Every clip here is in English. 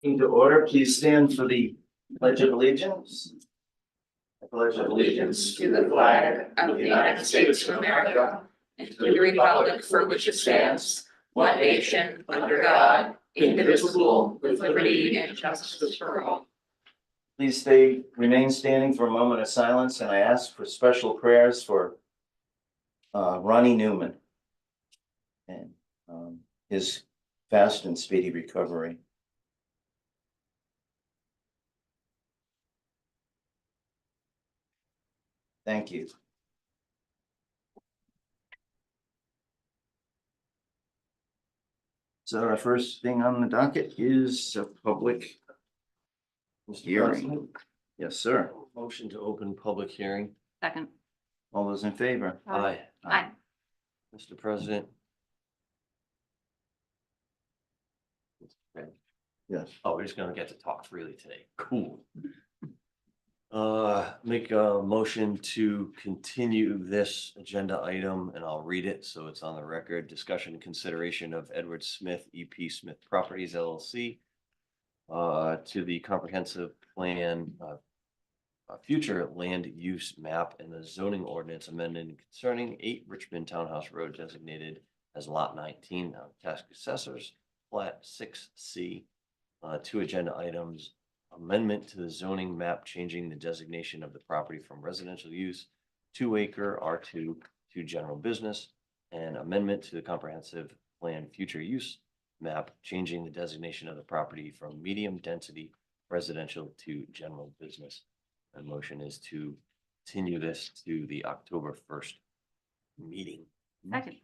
Into order, please stand for the Pledge of Allegiance. I pledge allegiance to the flag of the United States of America and to the republic for which it stands, one nation, under God, indivisible, with liberty and justice for all. Please remain standing for a moment of silence, and I ask for special prayers for Ronnie Newman and his fast and speedy recovery. Thank you. So our first thing on the docket is a public hearing. Yes, sir. Motion to open public hearing. Second. All those in favor? Aye. Aye. Mr. President. Yes. Oh, we're just gonna get to talk freely today. Cool. Make a motion to continue this agenda item, and I'll read it so it's on the record. Discussion and consideration of Edward Smith, EP Smith Properties LLC to the comprehensive plan future land use map and the zoning ordinance amendment concerning 8 Richmond Townhouse Road designated as Lot 19 on Task Assessors Plat 6C. 2 agenda items: amendment to the zoning map changing the designation of the property from residential use 2-acre R2 to general business, and amendment to the comprehensive plan future use map changing the designation of the property from medium density residential to general business. And motion is to continue this to the October 1st meeting. Second.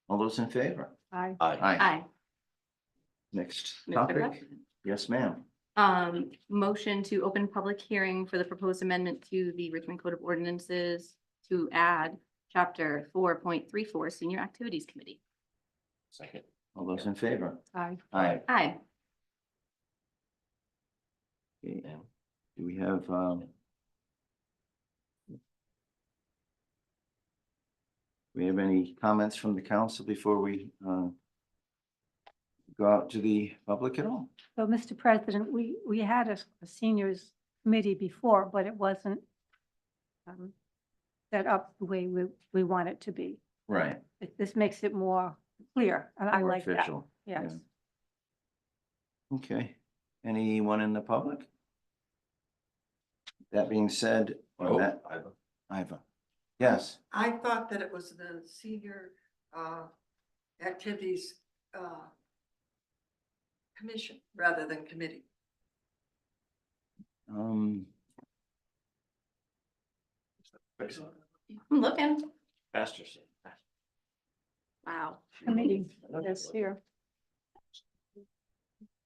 All those in favor? Aye. Aye. Aye. Next Mr. topic. President? Yes, ma'am. Motion to open public hearing for the proposed amendment to the Richmond Code of Ordinances to add chapter 4.34 Senior Activities Committee. Second. All those in favor? Aye. Aye. Aye. Okay, and do we have any comments from the council before we go out to the public at all? So, Mr. President, we had a seniors committee before, but it wasn't set up the way we want it to be. Right. This makes it more clear, and I More like that. official. Yes. Yeah. Okay. Anyone in the public? That being said, or that, Iva. Yes. I thought that it was the senior activities commission rather than committee. I'm looking. Faster. Wow. Committee, yes, here.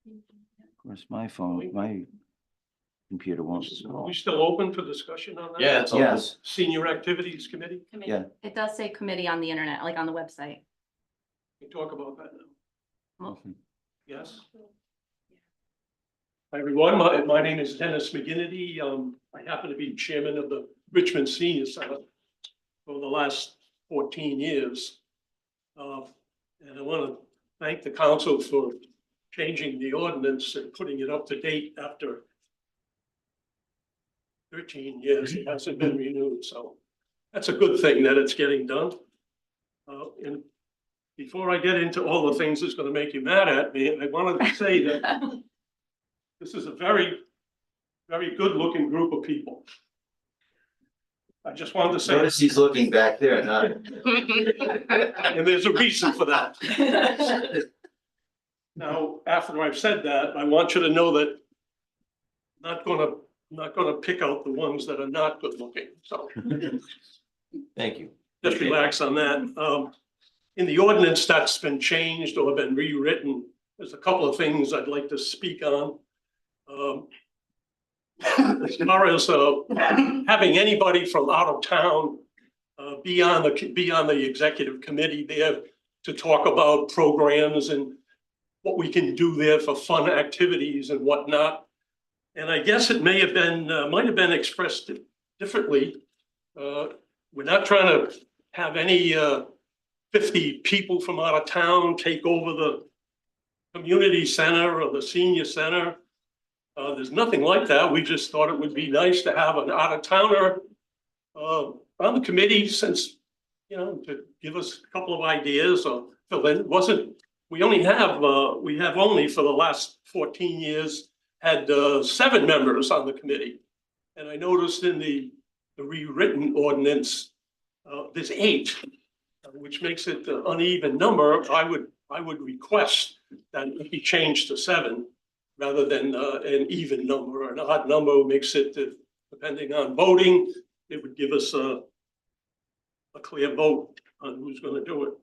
Of course, my computer won't. Are we still open for discussion on that? Yeah, it's Yes. Senior Activities Committee, Yeah. It does say committee on the internet, like on the website. we talk about that now, Okay. yes? Hi, everyone, my name is Dennis McGinnity. I happen to be chairman of the Richmond Senior Center for the last 14 years. And I want to thank the council for changing the ordinance and putting it up to date after 13 years. It hasn't been renewed, so that's a good thing that it's getting done. And before I get into all the things that's going to make you mad at me, I wanted to say that this is a very, very good-looking group of people. I just wanted to say, Notice he's looking back there, not. and there's a reason for that. Now, after I've said that, I want you to know that I'm not gonna pick out the ones that are not good looking, so Thank you. just relax on that. In the ordinance that's been changed or been rewritten, there's a couple of things I'd like to speak on. As far as having anybody from out of town be on the executive committee there to talk about programs and what we can do there for fun activities and whatnot. And I guess it might have been expressed differently. We're not trying to have any 50 people from out of town take over the community center or the senior center. There's nothing like that. We just thought it would be nice to have an out-of-towner on the committee since, you know, to give us a couple of ideas or fill in. We only have only for the last 14 years had 7 members on the committee. And I noticed in the rewritten ordinance, there's 8, which makes it an uneven number. I would request that it be changed to 7 rather than an even number. An odd number makes it, depending on voting, it would give us a clear vote on who's going to do it.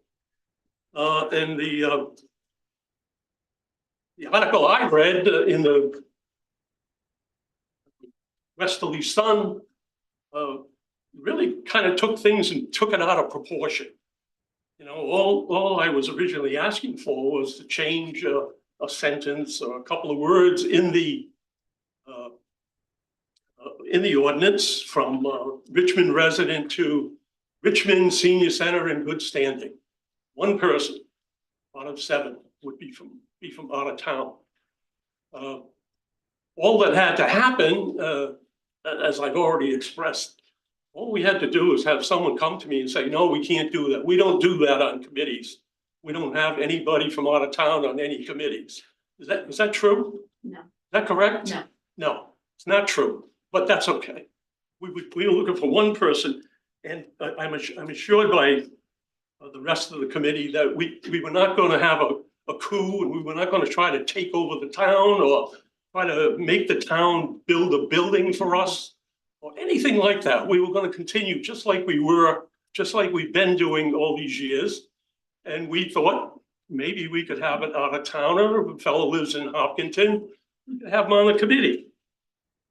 And the article I read in the Westerly Sun really kind of took things and took it out of proportion. You know, all I was originally asking for was to change a sentence or a couple of words in the ordinance from Richmond resident to Richmond Senior Center in good standing. 1 person out of 7 would be from out of town. All that had to happen, as I've already expressed, all we had to do is have someone come to me and say, no, we can't do that. We don't do that on committees. We don't have anybody from out of town on any committees. Is that true? No. Is that correct? No. No, it's not true, but that's okay. We were looking for 1 person, and I'm assured by the rest of the committee that we were not going to have a coup, and we were not going to try to take over the town or try to make the town build a building for us or anything like that. We were going to continue just like we've been doing all these years. And we thought maybe we could have an out-of-towner, a fellow lives in Hopkinton, we could have him on the committee.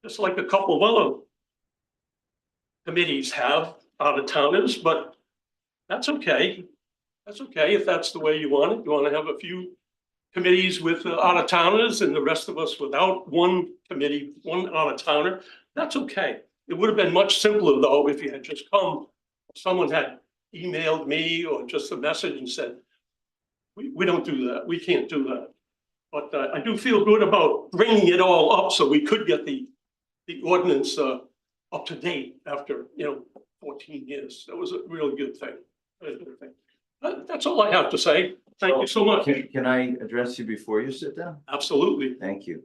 Just like a couple of other committees have out-of-towners, but that's okay. That's okay if that's the way you want it. You want to have a few committees with out-of-towners and the rest of us without 1 committee, 1 out-of-towner. That's okay. It would have been much simpler though if you had just come, someone had emailed me or just a message and said, we don't do that. We can't do that. But I do feel good about bringing it all up so we could get the ordinance up to date after, 14 years. That was a really good thing. Really good thing. That's all I have to say. Thank you so much. Can I address you before you sit down? Absolutely. Thank you.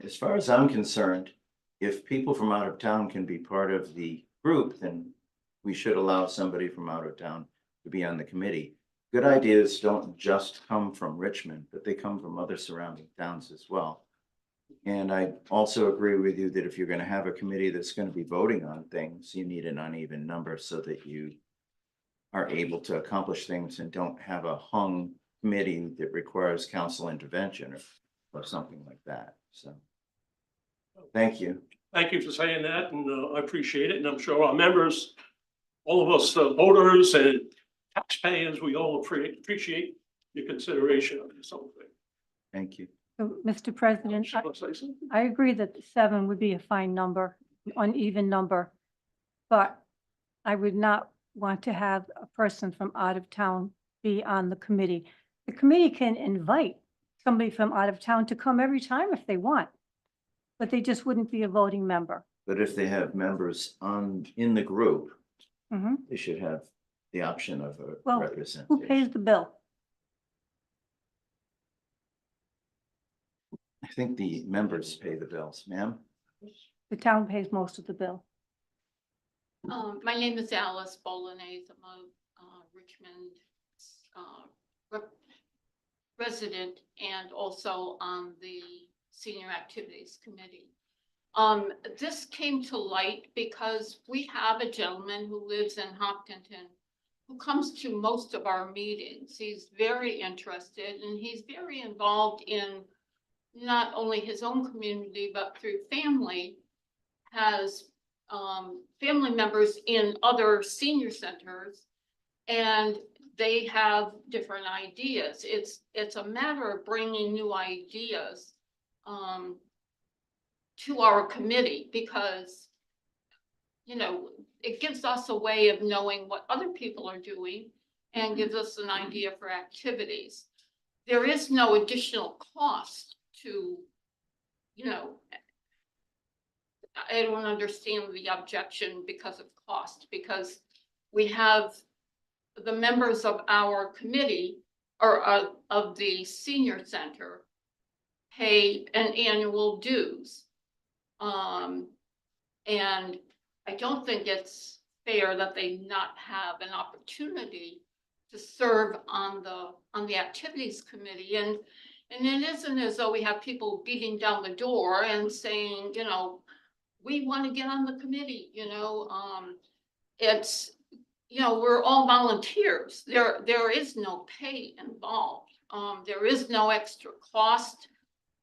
As far as I'm concerned, if people from out of town can be part of the group, then we should allow somebody from out of town to be on the committee. Good ideas don't just come from Richmond, but they come from other surrounding towns as well. And I also agree with you that if you're going to have a committee that's going to be voting on things, you need an uneven number so that you are able to accomplish things and don't have a hung committee that requires council intervention or something like that. So, thank you. Thank you for saying that, and I appreciate it. And I'm sure our members, all of us voters and taxpayers, we all appreciate your consideration of this whole thing. Thank you. So, Mr. President, Shall I say something? I agree that 7 would be a fine number, uneven number, but I would not want to have a person from out of town be on the committee. The committee can invite somebody from out of town to come every time if they want, but they just wouldn't be a voting member. But if they have members in the group, Mhm. they should have the option of a Well, representative. Who pays the bill? I think the members pay the bills, ma'am. The town pays most of the bill. My name is Alice Bolognese. I'm a Richmond resident and also on the Senior Activities Committee. This came to light because we have a gentleman who lives in Hopkinton who comes to most of our meetings. He's very interested and he's very involved in not only his own community, but through family, has family members in other senior centers, and they have different ideas. It's a matter of bringing new ideas to our committee because, it gives us a way of knowing what other people are doing and gives us an idea for activities. There is no additional cost to you know, I don't understand the objection because of cost, because we have the members of our committee or of the senior center pay an annual dues. And I don't think it's fair that they not have an opportunity to serve on the activities committee. And it isn't as though we have people beating down the door and saying, you know, we want to get on the committee, you know, it's, you know, we're all volunteers. There is no pay involved. There is no extra cost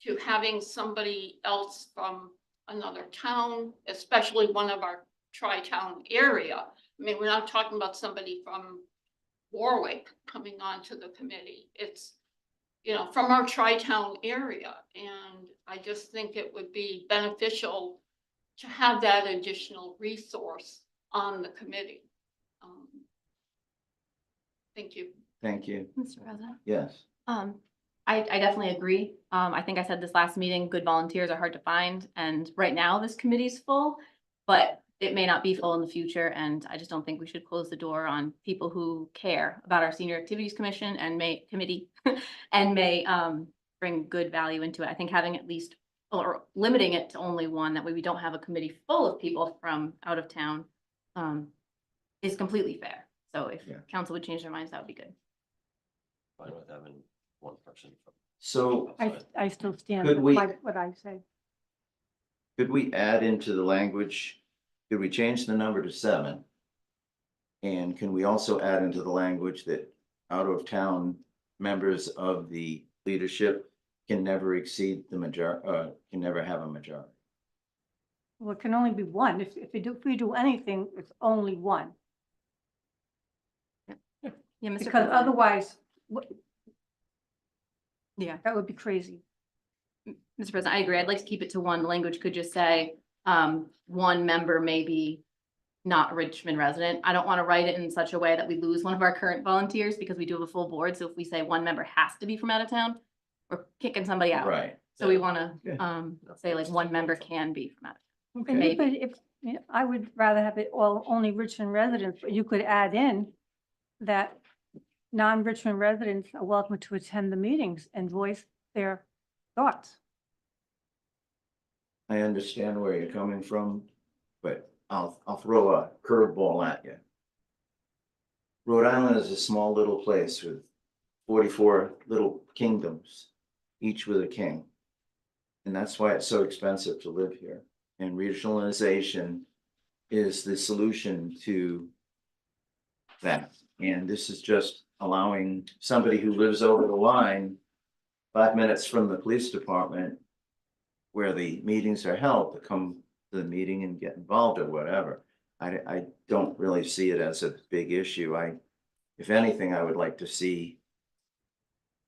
to having somebody else from another town, especially one of our tri-town area. I mean, we're not talking about somebody from Warwick coming on to the committee. It's, you know, from our tri-town area. And I just think it would be beneficial to have that additional resource on the committee. Thank you. Thank you. Mr. President. Yes. I definitely agree. I think I said this last meeting, good volunteers are hard to find. And right now this committee's full, but it may not be full in the future. And I just don't think we should close the door on people who care about our senior activities commission and may bring good value into it. I think having at least, or limiting it to only one, that way we don't have a committee full of people from out of town, is completely fair. So if Yeah. council would change their minds, that would be good. Fine with having one person from So I still stand Could we- by what I say. could we add into the language, could we change the number to 7? And can we also add into the language that out of town members of the leadership can never exceed the can never have a majority? Well, it can only be one. If we do anything, it's only one. Yeah, Mr. Because President. otherwise, Yeah. that would be crazy. Mr. President, I agree. I'd like to keep it to one. The language could just say, one member may be not a Richmond resident. I don't want to write it in such a way that we lose one of our current volunteers because we do have a full board. So if we say one member has to be from out of town, we're kicking somebody out. Right. So we want to, Yeah. say like one member can be from out of town. And Maybe. but if, you know, I would rather have it all only Richmond residents, but you could add in that non-Richmond residents are welcome to attend the meetings and voice their thoughts. I understand where you're coming from, but I'll throw a curveball at you. Rhode Island is a small little place with 44 little kingdoms, each with a king. And that's why it's so expensive to live here. And regionalization is the solution to that. And this is just allowing somebody who lives over the line 5 minutes from the police department where the meetings are held to come to the meeting and get involved or whatever. I don't really see it as a big issue. If anything, I would like to see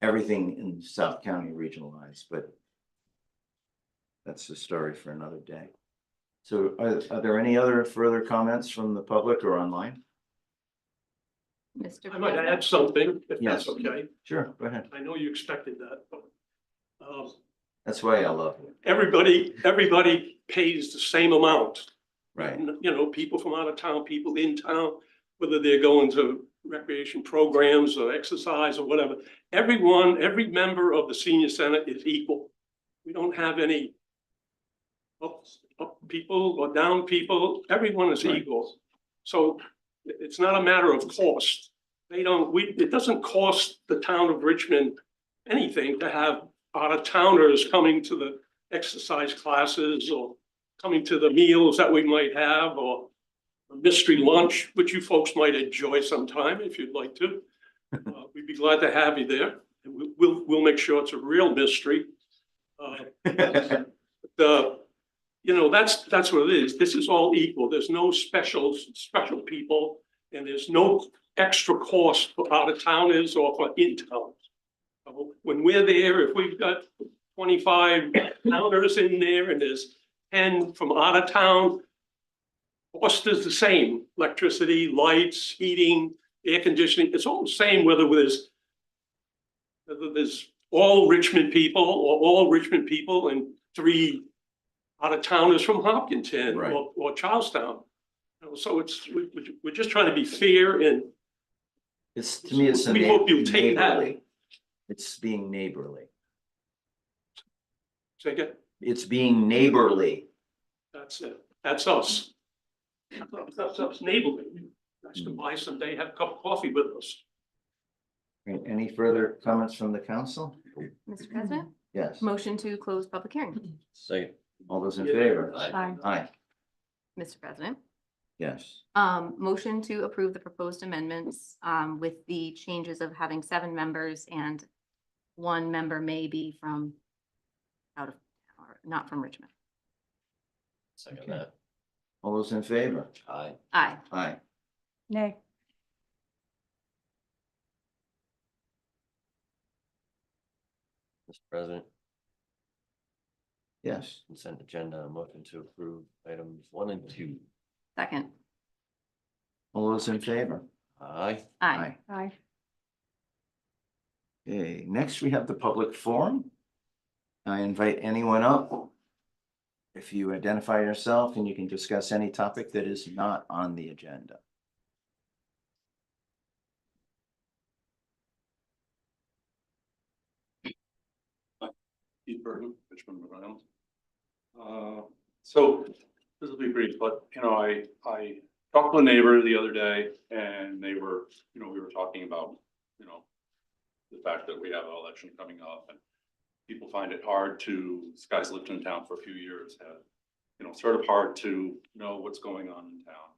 everything in South County regionalized, but that's a story for another day. So are there any other further comments from the public or online? Mr. I might President. add something, if Yes. that's okay. Sure, go ahead. I know you expected that, but That's why I love it. everybody pays the same amount. Right. You know, people from out of town, people in town, whether they're going to recreation programs or exercise or whatever. Every member of the senior center is equal. We don't have any up people or down people. Everyone is Right. equal. So it's not a matter of cost. It doesn't cost the town of Richmond anything to have out of towners coming to the exercise classes or coming to the meals that we might have, or a mystery lunch, which you folks might enjoy sometime if you'd like to. We'd be glad to have you there. And we'll make sure it's a real mystery. You know, that's what it is. This is all equal. There's no special people, and there's no extra cost for out of towners or for in town. When we're there, if we've got 25 towners in there and there's 10 from out of town, cost is the same. Electricity, lights, heating, air conditioning, it's all the same whether there's all Richmond people or all Richmond people and 3 out-of-towners from Hopkinton Right. or Charlestown. You know, so we're just trying to be fair and It's, to me, it's a We hope you take that. neighborly. It's being neighborly. say, again, It's being neighborly. that's it. That's us. That's us neighborly. Nice to buy someday, have a cup of coffee with us. Right, any further comments from the council? Mr. President, Yes, motion to close public hearing. Second. all those in favor? Aye. Aye, Mr. President, yes, motion to approve the proposed amendments, with the changes of having 7 members and 1 member may be from out of, or not from Richmond. Second Okay. that. all those in favor? Aye. Aye. Aye, Nay. Mr. President, yes, consent agenda, motion to approve items 1 and 2. Second. all those in favor? Aye. Aye. Aye. Okay, next we have the public forum. I invite anyone up. If you identify yourself and you can discuss any topic that is not on the agenda. Pete Burton, Richmond, Rhode Island. So this will be brief, but I talked to a neighbor the other day and they were, we were talking about, the fact that we have an election coming up and people find it hard to, this guy's lived in town for a few years, sort of hard to know what's going on in town.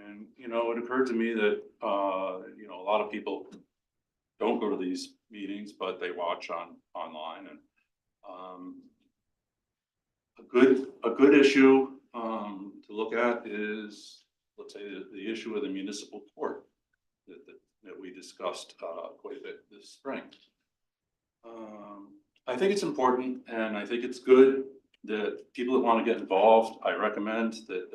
And, it occurred to me that, a lot of people don't go to these meetings, but they watch online and a good issue to look at is, let's say, the issue of the municipal court that we discussed quite a bit this spring. I think it's important and I think it's good that people that want to get involved, I recommend that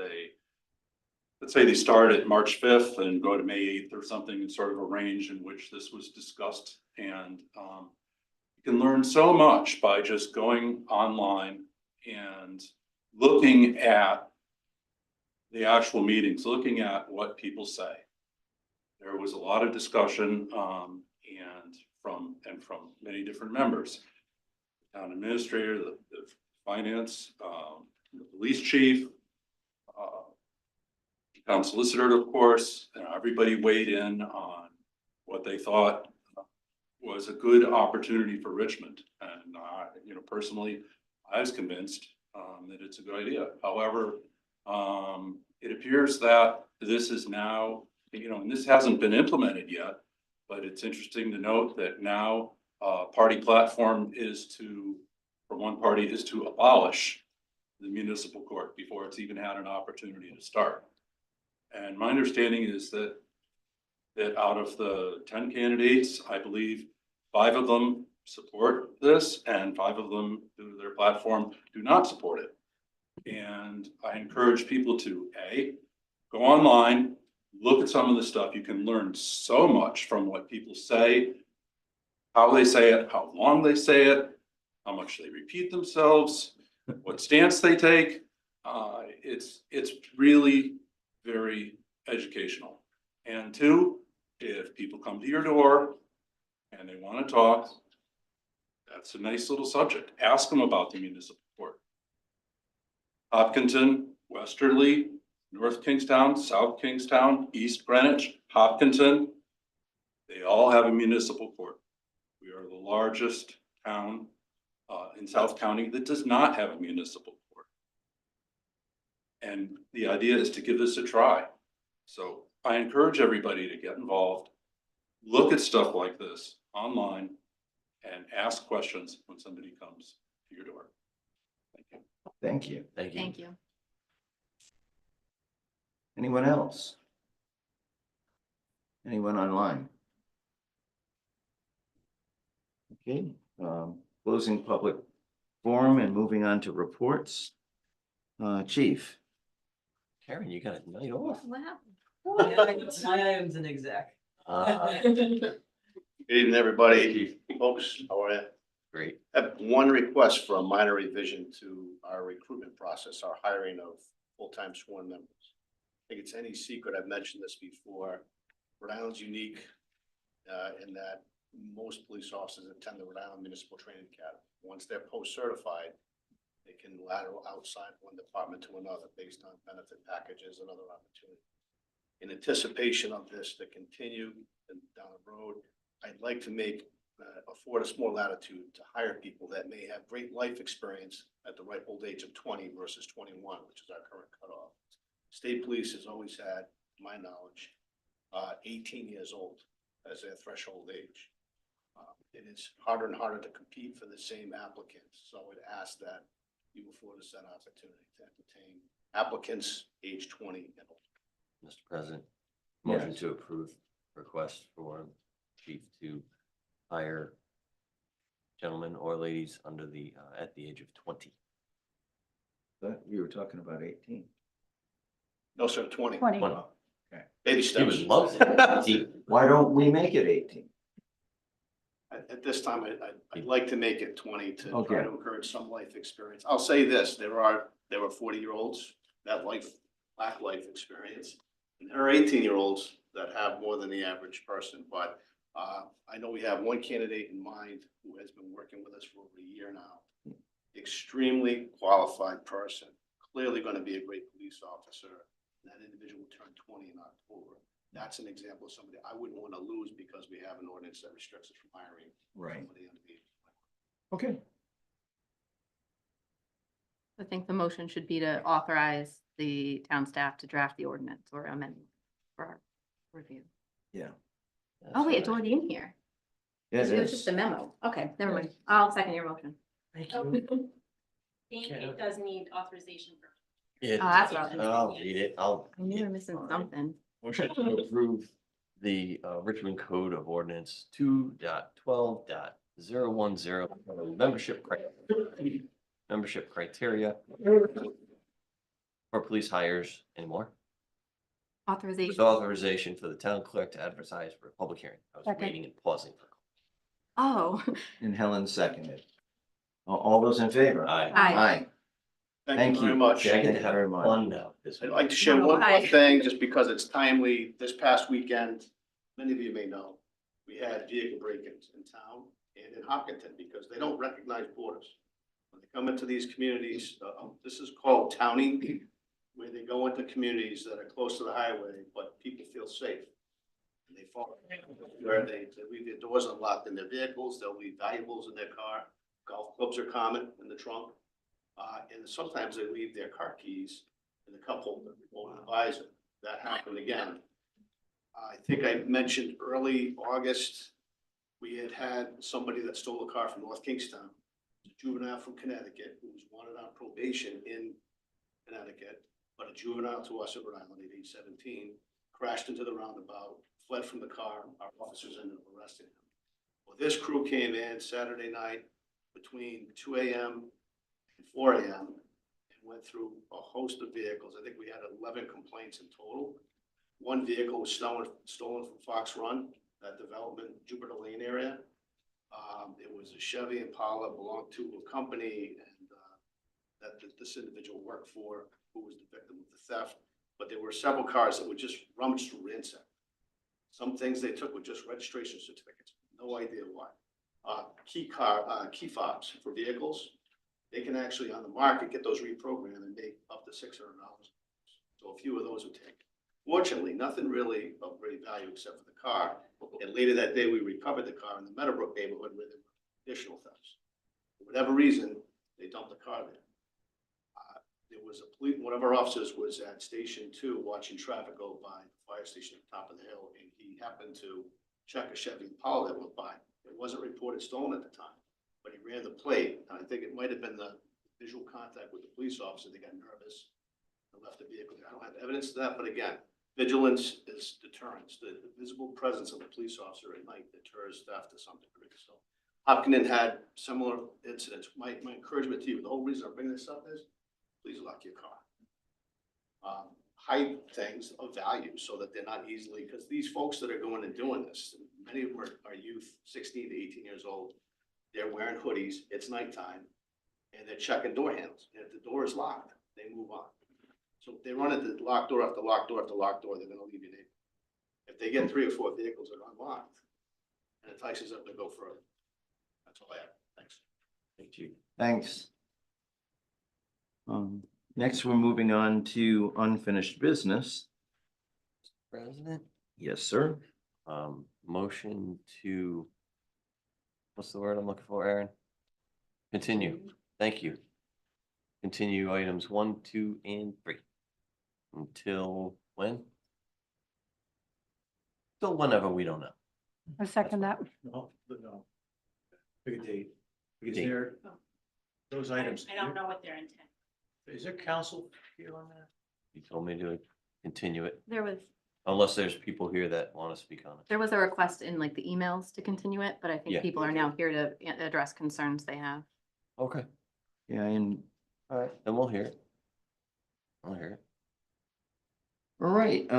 let's say they start at March 5th and go to May 8th or something, and sort of a range in which this was discussed. And you can learn so much by just going online and looking at the actual meetings, looking at what people say. There was a lot of discussion and from many different members. The town administrator, the finance, the police chief, town solicitor, of course, and everybody weighed in on what they thought was a good opportunity for Richmond. And, personally, I was convinced that it's a good idea. However, it appears that this is now, and this hasn't been implemented yet, but it's interesting to note that now party platform for one party is to abolish the municipal court before it's even had an opportunity to start. And my understanding is that out of the 10 candidates, I believe 5 of them support this and 5 of them, through their platform, do not support it. And I encourage people to go online, look at some of the stuff. You can learn so much from what people say, how they say it, how long they say it, how much they repeat themselves, what stance they take. It's really very educational. And 2, if people come to your door and they want to talk, that's a nice little subject. Ask them about the municipal court. Hopkinton, Westerly, North Kingstown, South Kingstown, East Greenwich, Hopkinton, they all have a municipal court. We are the largest town in South County that does not have a municipal court. And the idea is to give this a try. So I encourage everybody to get involved, look at stuff like this online, and ask questions when somebody comes to your door. Thank you. Thank you. Thank you. Thank you. Anyone else? Anyone online? Okay, closing public forum and moving on to reports. Chief. Karen, you got a night off. What happened? My item's an exec. Uh, Good evening, everybody. Folks, how are you? Great. I have one request for a minor revision to our recruitment process, our hiring of full-time sworn members. I think it's any secret, I've mentioned this before, Rhode Island's unique in that most police officers attend the Rhode Island Municipal Training Academy. Once they're post-certified, they can lateral outside one department to another based on benefit packages and other opportunities. In anticipation of this to continue and down the road, I'd like to afford us more latitude to hire people that may have great life experience at the ripe old age of 20 versus 21, which is our current cutoff. State police has always had, to my knowledge, 18 years old as their threshold age. It is harder and harder to compete for the same applicants. So I would ask that you afford us that opportunity to entertain applicants age 20 and older. Mr. President, motion Yes. to approve request for chief to hire gentlemen or ladies under the, at the age of 20. But we were talking about 18. No, sir, 20. 20. Baby He would steps. love it. Why don't we make it 18? At this time, I'd like to make it 20 to Okay. try to encourage some life experience. I'll say this, there were 40-year-olds that lack life experience. And there are 18-year-olds that have more than the average person, but I know we have one candidate in mind who has been working with us for over a year now. Extremely qualified person, clearly going to be a great police officer. That individual will turn 20 in October. That's an example of somebody I wouldn't want to lose because we have an ordinance that restricts us from hiring Right. somebody under the age of 20. Okay. I think the motion should be to authorize the town staff to draft the ordinance or amendment for our review. Yeah. Oh, wait, it's already in here. Yes, It was just a memo. Okay, never mind. I'll second your motion. Thank you. It does need authorization for. Yeah, that's what I was I'll read it. I knew we were missing something. Motion to approve the Richmond Code of Ordinance 2.12.010 membership criteria for police hires anymore. With Authorization. authorization for the town clerk to advertise for a public hearing. I was Second. waiting and pausing for. Oh, And Helen seconded. All those in favor? Aye. Aye. Thank you very much. See, I get to Thank you have very much. fun now. this I'd week. like to share No, one more I- thing, just because it's timely. This past weekend, many of you may know, we had vehicle break-ins in town and in Hopkinton because they don't recognize borders. When they come into these communities, this is called towning, where they go into communities that are close to the highway, but people feel safe. And they fall, where they leave their doors unlocked in their vehicles, they'll leave valuables in their car. Golf clubs are common in the trunk. And sometimes they leave their car keys in the cup holder or the visor. That happened again. I think I mentioned early August, we had somebody that stole a car from North Kingstown, a juvenile from Connecticut, who was wanted on probation in Connecticut, but a juvenile to us at Rhode Island at age 17, crashed into the roundabout, fled from the car. Our officers ended up arresting him. Well, this crew came in Saturday night between 2 a.m. and 4 a.m. and went through a host of vehicles. I think we had 11 complaints in total. One vehicle was stolen from Fox Run, that development, Jupiter Lane area. It was a Chevy Impala, belonged to a company and that this individual worked for, who was the victim of the theft. But there were several cars that were just rummaged through ransacked. Some things they took were just registration certificates, no idea why. Key fobs for vehicles, they can actually on the market get those reprogrammed and make up to $600. So a few of those were taken. Fortunately, nothing really of great value except for the car. And later that day, we recovered the car in the Meadowbrook neighborhood where there were additional thefts. For whatever reason, they dumped the car there. There was one of our officers was at Station 2 watching traffic go by the fire station at the top of the hill, and he happened to check a Chevy Impala that went by. It wasn't reported stolen at the time, but he ran the plate. And I think it might have been the visual contact with the police officer. They got nervous and left the vehicle there. I don't have evidence of that, but again, vigilance is deterrence. The visible presence of a police officer at night deters theft to some degree. So Hopkinton had similar incidents. My encouragement to you, the whole reason I'm bringing this up is please lock your car. Hide things of value so that they're not easily, because these folks that are going and doing this, many of them are youth, 16 to 18 years old. they're wearing hoodies, it's nighttime, and they're checking door handles. And if the door is locked, they move on. So if they run into locked door after locked door after locked door, they're gonna leave your neighborhood. If they get 3 or 4 vehicles that are unlocked, and entices them to go further. That's all I have. Thanks. Thank you. Thanks. Next, we're moving on to unfinished business. President, Yes, sir. motion to, what's the word I'm looking for, Aaron? Continue. Thank you. Continue items 1, 2, and 3. Until when? Till whenever, we don't know. I second that. No, but no. Pick a date. Because Date. there, those items. I don't know what their intent. Is there counsel here on that? You told me to continue it, There was, unless there's people here that want to speak on it. there was a request in like the emails to continue it, but I think Yeah. people are now here to address concerns they have. Okay. Yeah, and All right, then we'll hear it. I'll hear it. all right,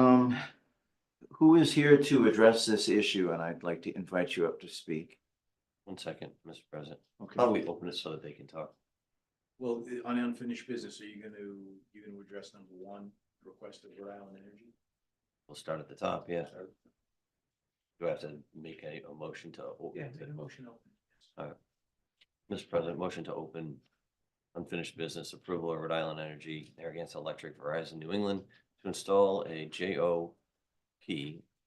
who is here to address this issue? And I'd like to invite you up to speak. 1 second, Mr. President. Okay. How do we open it so that they can talk? Well, on unfinished business, are you gonna address number 1, request of Rhode Island Energy? We'll start at the top, yeah. Do I have to make a motion to open? Make a motion open. Mr. President, motion to open unfinished business approval of Rhode Island Energy, Narragansett Electric, Verizon, New England to install a JOP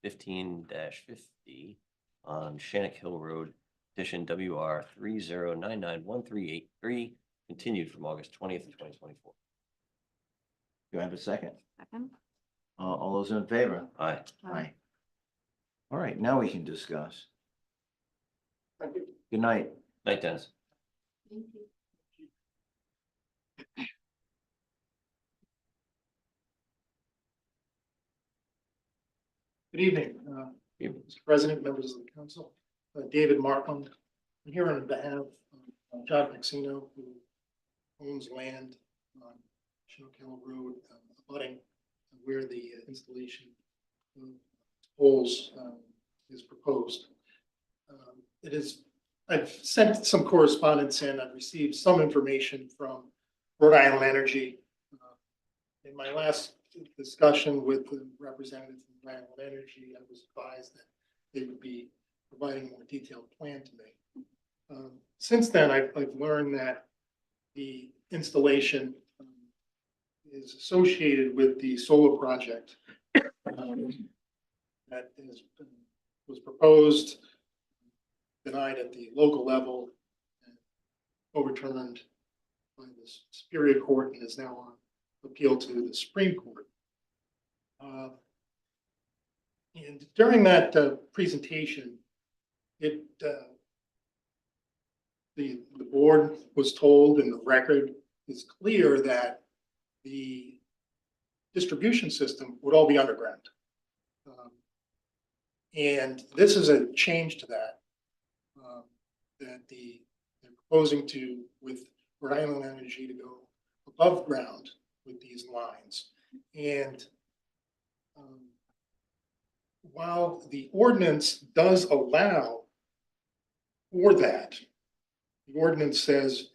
15-50 on Shannock Hill Road, petition WR 30991383, continued from August 20th, 2024. Do I have a second? Second? All those in favor? Aye. Aye. All right, now we can discuss. Good night. Night, Dennis. Thank you. Good evening, Mr. President, members of the council, David Markham. I'm here on behalf of John Maxino, who owns land on Shannock Hill Road, abutting where the installation of poles is proposed. It is, I've sent some correspondence in, I've received some information from Rhode Island Energy. In my last discussion with the representative from Rhode Island Energy, I was advised that they would be providing a more detailed plan to me. Since then, I've learned that the installation is associated with the solar project that was proposed, denied at the local level, and overturned by the Superior Court, and is now on appeal to the Supreme Court. And during that presentation, the board was told, and the record is clear, that the distribution system would all be underground. And this is a change to that, that they're proposing to, with Rhode Island Energy, to go above ground with these lines. And while the ordinance does allow for that, the ordinance says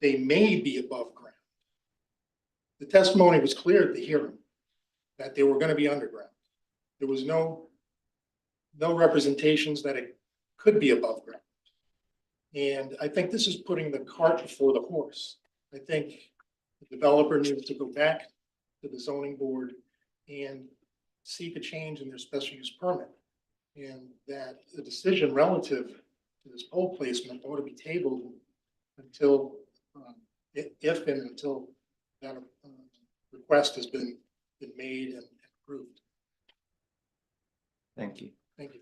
they may be above ground. The testimony was clear at the hearing that they were going to be underground. There was no representations that it could be above ground. And I think this is putting the cart before the horse. I think the developer needs to go back to the zoning board and seek a change in their special use permit. And that the decision relative to this pole placement ought to be tabled until, if and until that request has been made and approved. Thank you. Thank you.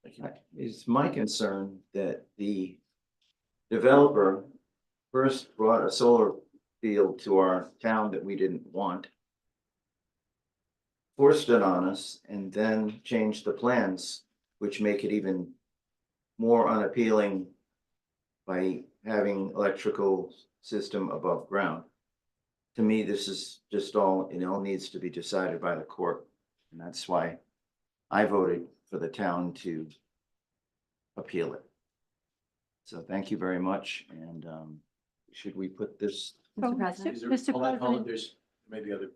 Thank you. It's my concern that the developer first brought a solar field to our town that we didn't want, forced it on us, and then changed the plans, which make it even more unappealing by having electrical system above ground. To me, this is just all, it all needs to be decided by the court. And that's why I voted for the town to appeal it. So thank you very much. And should we put this? So, Mr. President? Is there, Mr. hold on, President, there's maybe other.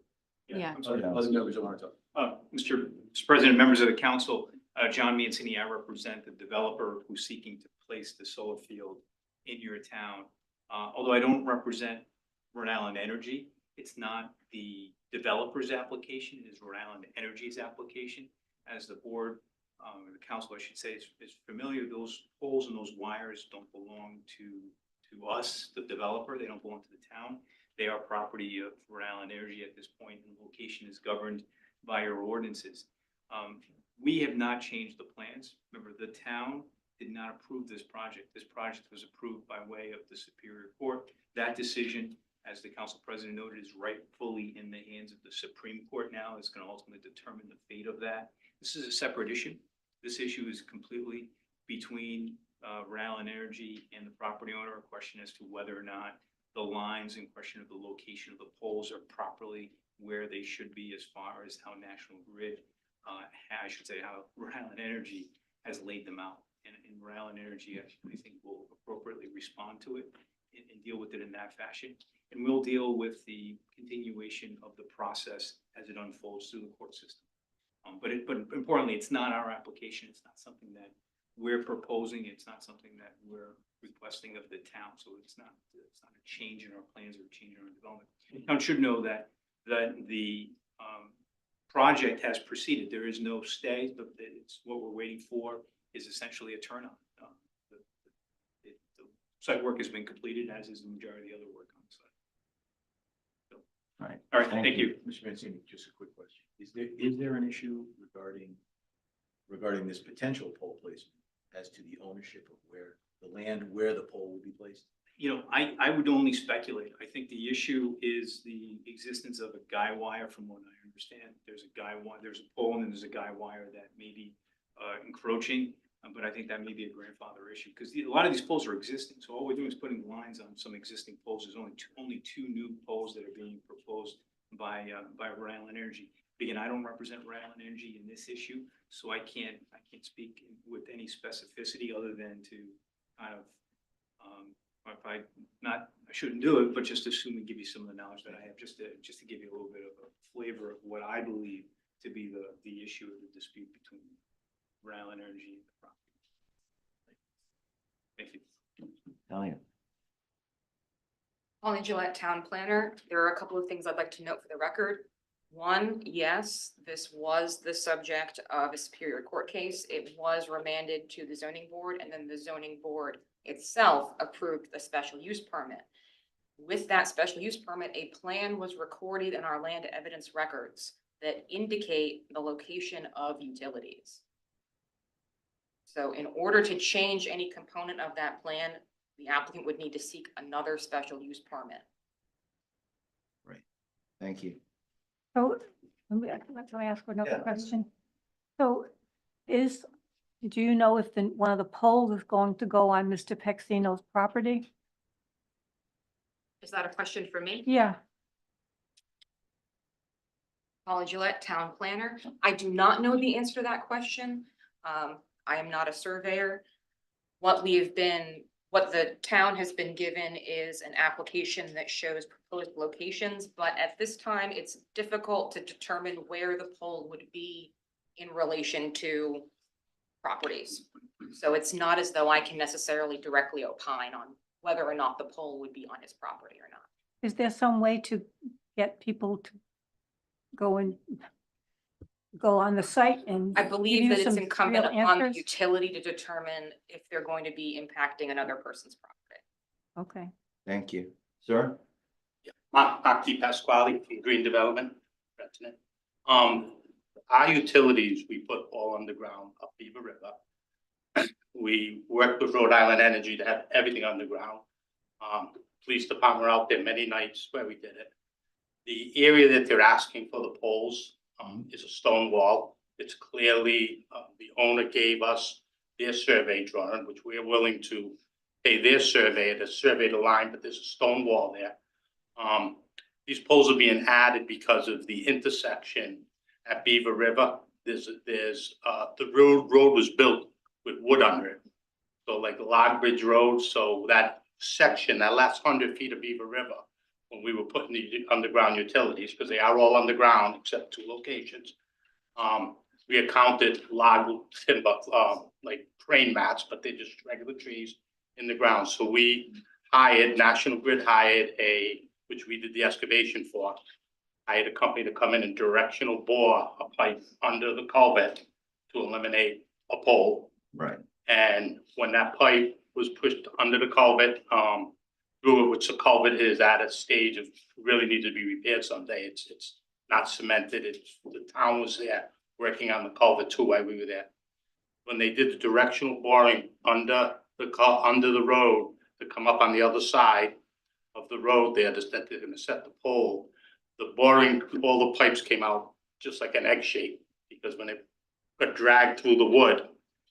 Yeah. I'm sorry, Yeah. other members that want to talk. Mr. President, members of the council, John Mancini, I represent the developer who's seeking to place the solar field in your town. Although I don't represent Rhode Island Energy, it's not the developer's application, it is Rhode Island Energy's application. As the board, the council, I should say, is familiar, those poles and those wires don't belong to us, the developer, they don't belong to the town. They are property of Rhode Island Energy at this point, and the location is governed by your ordinances. We have not changed the plans. Remember, the town did not approve this project. This project was approved by way of the Superior Court. That decision, as the council president noted, is rightfully in the hands of the Supreme Court now. It's going to ultimately determine the fate of that. This is a separate issue. This issue is completely between Rhode Island Energy and the property owner. A question as to whether or not the lines in question of the location of the poles are properly where they should be as far as how National Grid, I should say how Rhode Island Energy has laid them out. And Rhode Island Energy, I think, will appropriately respond to it and deal with it in that fashion. And we'll deal with the continuation of the process as it unfolds through the court system. But importantly, it's not our application. It's not something that we're proposing. It's not something that we're requesting of the town. So it's not a change in our plans or a change in our development. The town should know that the project has proceeded. There is no stay, but it's what we're waiting for is essentially a turn on. The site work has been completed, as is the majority of the other work on the site. So, Right. all right, thank you. Mr. Mancini, just a quick question. Is there an issue regarding this potential pole placement as to the ownership of where the pole will be placed? You know, I would only speculate. I think the issue is the existence of a guy wire, from what I understand. There's a guy wire, there's a pole, and then there's a guy wire that may be encroaching, but I think that may be a grandfather issue, because a lot of these poles are existing. So all we're doing is putting lines on some existing poles. There's only two new poles that are being proposed by Rhode Island Energy. Again, I don't represent Rhode Island Energy in this issue, so I can't speak with any specificity other than to kind of, I shouldn't do it, but just assume and give you some of the knowledge that I have, just to give you a little bit of a flavor of what I believe to be the issue of the dispute between Rhode Island Energy and the property. Thank you. Talia. Holly Gillette, Town Planner. There are a couple of things I'd like to note for the record. One, yes, this was the subject of a Superior Court case. It was remanded to the zoning board, and then the zoning board itself approved the special use permit. With that special use permit, a plan was recorded in our land evidence records that indicate the location of utilities. So in order to change any component of that plan, the applicant would need to seek another special use permit. Right. Thank you. so, can I ask another Yeah. question? So do you know if one of the poles is going to go on Mr. Pexino's property? Is that a question for me? Yeah, Holly Gillette, Town Planner. I do not know the answer to that question. I am not a surveyor. What the town has been given is an application that shows proposed locations, but at this time, it's difficult to determine where the pole would be in relation to properties. So it's not as though I can necessarily directly opine on whether or not the pole would be on his property or not. is there some way to get people to go on the site and? I give believe you that it's some incumbent real upon the answers? utility to determine if they're going to be impacting another person's property. Okay, Thank you. Sir? Mark T. Pasquale from Green Development, President. Our utilities, we put all underground up Beaver River. We worked with Rhode Island Energy to have everything underground. Police department were out there many nights where we did it. The area that they're asking for the poles is a stone wall. It's clearly, the owner gave us their survey drawing, which we are willing to pay their surveyor to survey the line, but there's a stone wall there. These poles are being added because of the intersection at Beaver River. The road was built with wood under it. So like Log Bridge Road, so that section, that last 100 feet of Beaver River, when we were putting the underground utilities, because they are all underground except 2 locations. We accounted log timber, like crane mats, but they're just regular trees in the ground. So we hired, National Grid hired which we did the excavation for. I had a company to come in and directional bore a pipe under the culvert to eliminate a pole. Right. And when that pipe was pushed under the culvert, through it, which the culvert is at a stage of really needs to be repaired someday. It's not cemented. The town was there working on the culvert too while we were there. When they did the directional boring under the road to come up on the other side of the road there, that they're gonna set the pole, the boring, all the pipes came out just like an egg shape, because when it got dragged through the wood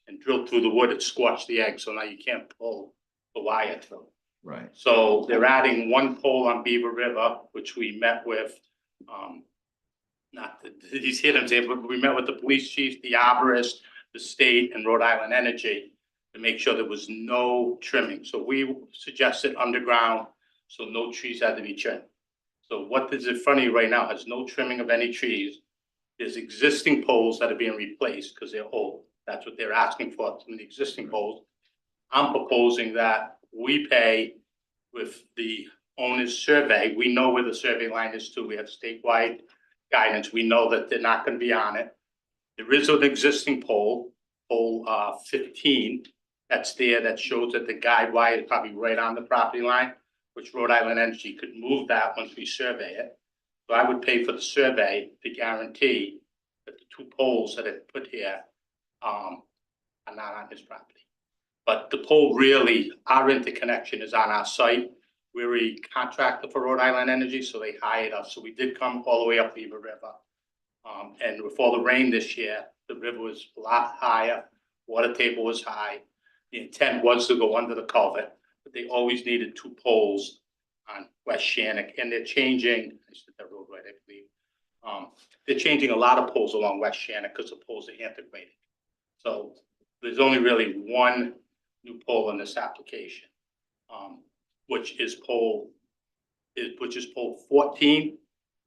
and drilled through the wood, it squashed the egg, so now you can't pull the wire through. Right. So they're adding 1 pole on Beaver River, which we met with, not that he's here today, but we met with the police chief, the arborist, the state, and Rhode Island Energy to make sure there was no trimming. So we suggested underground, so no trees had to be trimmed. So what is in front of you right now has no trimming of any trees. There's existing poles that are being replaced because they're old. That's what they're asking for, some of the existing poles. I'm proposing that we pay with the owner's survey. We know where the survey line is too. We have statewide guidance. We know that they're not going to be on it. There is an existing pole 15, that's there, that shows that the guide wire is probably right on the property line, which Rhode Island Energy could move that once we survey it. So I would pay for the survey to guarantee that the 2 poles that are put here are not on his property. But the pole really, our interconnection is on our site. We're a contractor for Rhode Island Energy, so they hired us. So we did come all the way up Beaver River. And before the rain this year, the river was a lot higher, water table was high. The intent was to go under the culvert, but they always needed 2 poles on West Shannock, and they're changing, I said that road right, I believe. They're changing a lot of poles along West Shannock because the poles are antiquated. So there's only really 1 new pole in this application, which is pole 14,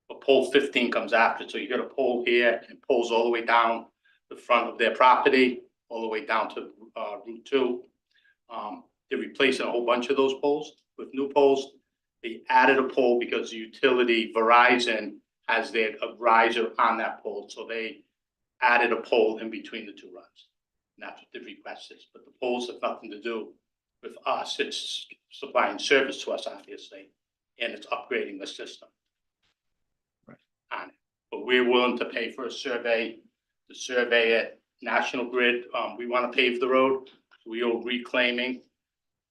but pole 15 comes after. So you got a pole here and poles all the way down the front of their property, all the way down to Route 2. They're replacing a whole bunch of those poles with new poles. They added a pole because the utility Verizon has their riser on that pole, so they added a pole in between the 2 runs. And that's what the request is, but the poles have nothing to do with us. It's supplying service to us, obviously, and it's upgrading the system. Right. On it. But we're willing to pay for a survey, to survey it. National Grid, we want to pave the road. We are reclaiming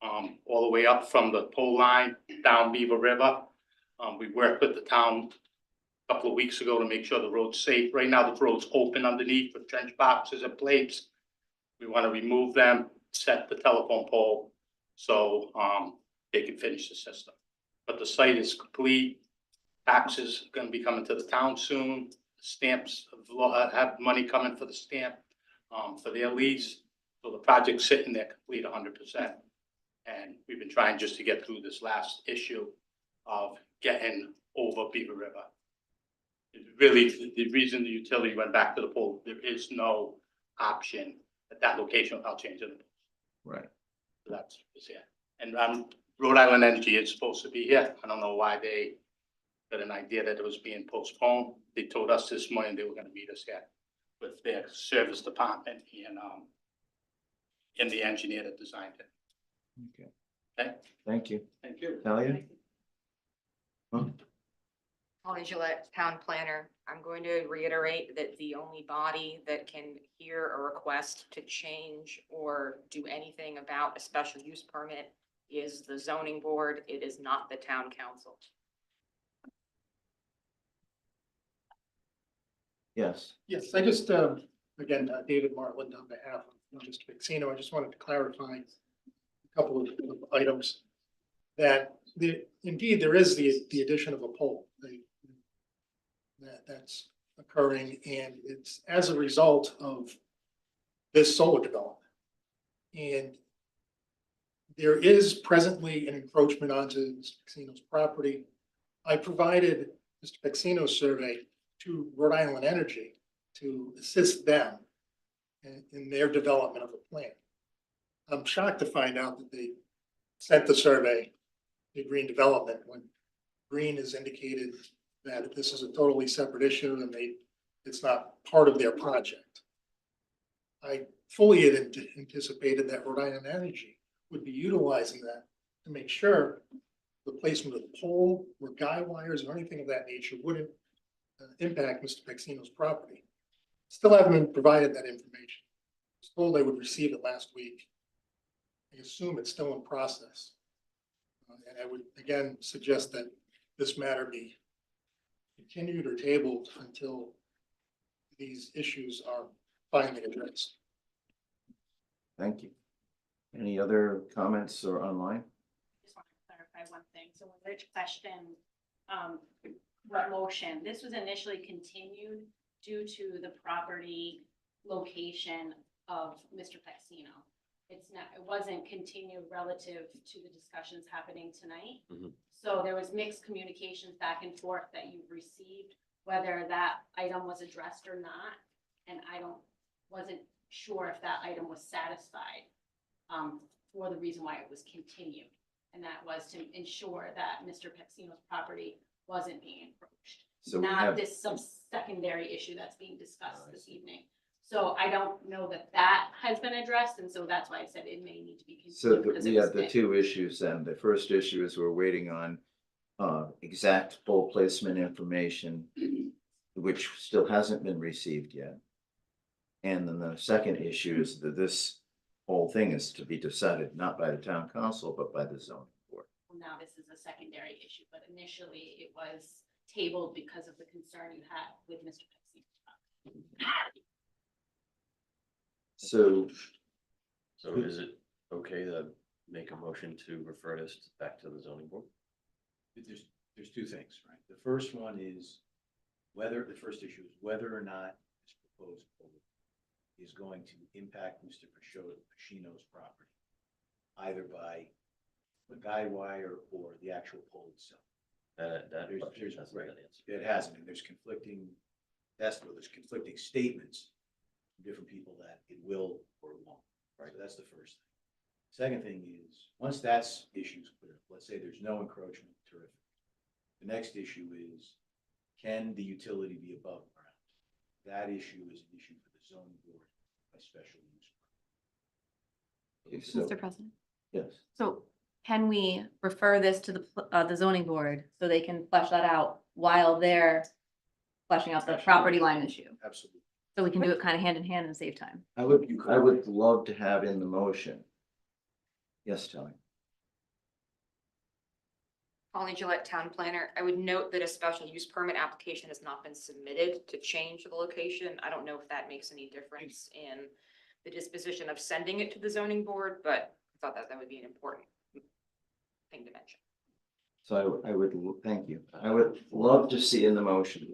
all the way up from the pole line down Beaver River. We worked with the town a couple of weeks ago to make sure the road's safe. Right now, the road's open underneath with trench boxes and plates. We want to remove them, set the telephone pole so they can finish the system. But the site is complete. Taxes are going to be coming to the town soon. Stamps have money coming for the stamp for their lease. So the project's sitting there complete 100%. And we've been trying just to get through this last issue of getting over Beaver River. It's really, the reason the utility went back to the pole, there is no option at that location without changing the pole. Right. So that's here. And Rhode Island Energy is supposed to be here. I don't know why they got an idea that it was being postponed. They told us this morning they were going to meet us here with their service department and the engineer that designed it. Okay. Okay. Thank you. Thank you. Talia? Huh? Holly Gillette, town planner. I'm going to reiterate that the only body that can hear a request to change or do anything about a special use permit is the zoning board. It is not the town council. Yes. Yes, I just, again, David Martland on behalf of Mr. Vexino, I just wanted to clarify a couple of items. That indeed there is the addition of a pole that's occurring, and it's as a result of this solar development. And There is presently an encroachment onto Mr. Pacino's property. I provided Mr. Pacino's survey to Rhode Island Energy to assist them in their development of a plan. I'm shocked to find out that they sent the survey to Green Development when Green has indicated that this is a totally separate issue and it's not part of their project. I fully had anticipated that Rhode Island Energy would be utilizing that to make sure the placement of the pole or guy wires or anything of that nature wouldn't impact Mr. Pacino's property. Still haven't been provided that information. I was told they would receive it last week. I assume it's still in process. And I would again suggest that this matter be continued or tabled until these issues are finally addressed. Thank you. Any other comments or online? Just want to clarify one thing. So when Rich questioned, what motion, this was initially continued due to the property location of Mr. Pacino. It's not, it wasn't continued relative to the discussions happening tonight. Mhm. So there was mixed communications back and forth that you've received, whether that item was addressed or not. And I wasn't sure if that item was satisfied, for the reason why it was continued. And that was to ensure that Mr. Pacino's property wasn't being encroached. So we Not have, this secondary issue that's being discussed this evening. So I don't know that that has been addressed, and so that's why I said it may need to be so continued. because it we was have the mixed. two issues then. The first issue is we're waiting on exact pole placement information, which still hasn't been received yet. And then the second issue is that this whole thing is to be decided not by the town council, but by the zoning board. Well, now this is a secondary issue, but initially it was tabled because of the concern you had with Mr. Pacino. So So is it okay to make a motion to refer this back to the zoning board? There's two things, right? The first one is the first issue is whether or not this proposed pole is going to impact Mr. Pacino's property, either by the guy wire or the actual pole itself. That There's- question there's- hasn't right. been answered. It hasn't, and there's conflicting statements from different people that it will or it won't. Right, so that's the first thing. Second thing is, once that's issues clear, let's say there's no encroachment, terrific. The next issue is, can the utility be above ground? That issue is an issue for the zoning board by special use. okay, so Mr. President. yes. So can we refer this to the zoning board so they can flesh that out while they're fleshing out the property line issue? Absolutely. So we can do it kind of hand in hand and save time. I would love to have in the motion. Yes, Kelly. Colleen Gillette, Town Planner. I would note that a special use permit application has not been submitted to change the location. I don't know if that makes any difference in the disposition of sending it to the zoning board, but I thought that would be an important thing to mention. So thank you. I would love to see in the motion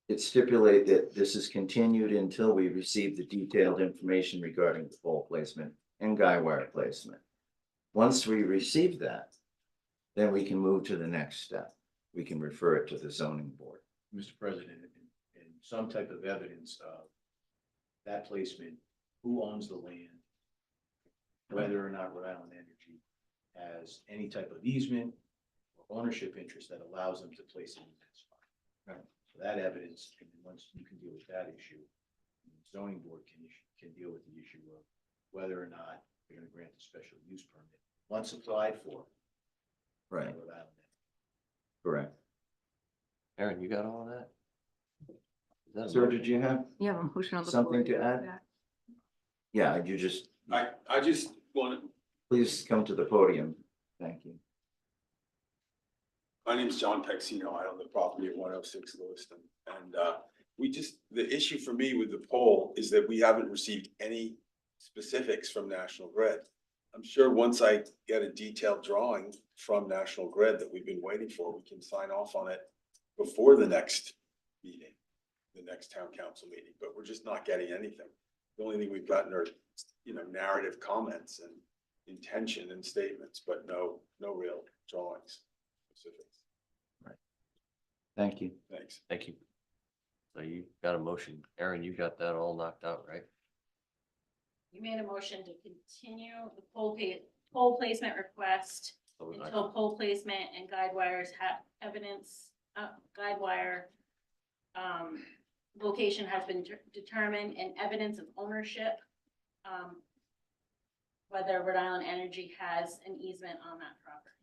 it stipulate that this is continued until we receive the detailed information regarding the pole placement and guy wire placement. Once we receive that, then we can move to the next step. We can refer it to the zoning board. Mr. President, and some type of evidence of that placement, who owns the land, whether or not Rhode Island Energy has any type of easement or ownership interest that allows them to place it in that spot. Right. So that evidence, and once you can deal with that issue, the zoning board can deal with the issue of whether or not they're going to grant a special use permit once applied for. by Right, Rhode Island Energy. correct. Aaron, you got all of that? Is that a Sir, motion? did you have You have a motion on the floor. something to add? Yeah, you just, I just want to, please come to the podium. Thank you. My name is John Pacino. I own the property at 106 Lewiston. And the issue for me with the poll is that we haven't received any specifics from National Grid. I'm sure once I get a detailed drawing from National Grid that we've been waiting for, we can sign off on it before the next meeting, the next town council meeting, but we're just not getting anything. The only thing we've gotten are, narrative comments, and intention and statements, but no real drawings. Specifics. Thank you. Thanks. Thank you. So you got a motion. Aaron, you got that all knocked out, right? You made a motion to continue the pole placement request So we- until pole placement and guide wires have evidence, guide wire location has been determined and evidence of ownership. Whether Rhode Island Energy has an easement on that property.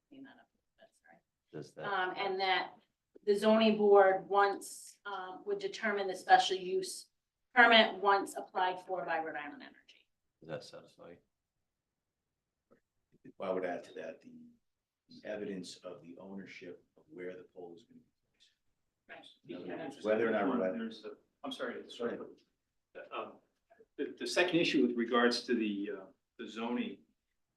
Clean that up, that's right. Does that, And that the zoning board once, would determine the special use permit once applied for by Rhode Island Energy. does that satisfy you? I would add to that, the evidence of the ownership of where the pole is going to be placed. In other words, whether or not. I'm sorry. The second issue with regards to the zoning,